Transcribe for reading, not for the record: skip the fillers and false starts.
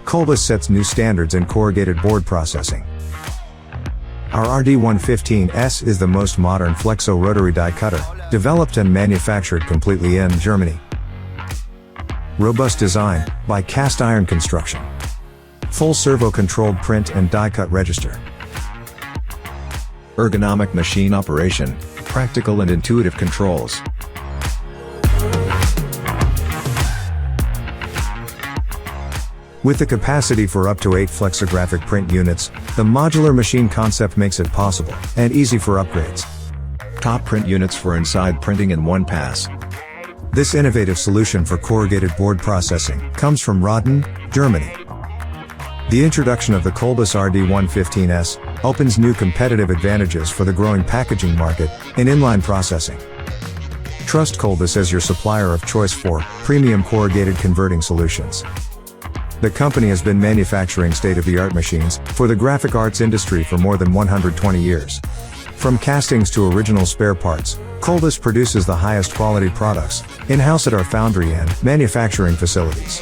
Kolbus sets new standards in corrugated board processing. Our RD115S is the most modern Flexo Rotary die cutter, developed and manufactured completely in Germany. Robust design, by cast iron construction. Full servo-controlled print and die cut register. Ergonomic machine operation, practical and intuitive controls. With the capacity for up to 8 flexographic print units, the modular machine concept makes it possible and easy for upgrades. Top print units for inside printing in one pass. This innovative solution for corrugated board processing comes from Roden, Germany. The introduction of the Kolbus RD115S opens new competitive advantages for the growing packaging market in inline processing. Trust Kolbus as your supplier of choice for premium corrugated converting solutions. The company has been manufacturing state-of-the-art machines for the graphic arts industry for more than 120 years. From castings to original spare parts, Kolbus produces the highest quality products in-house at our foundry and manufacturing facilities.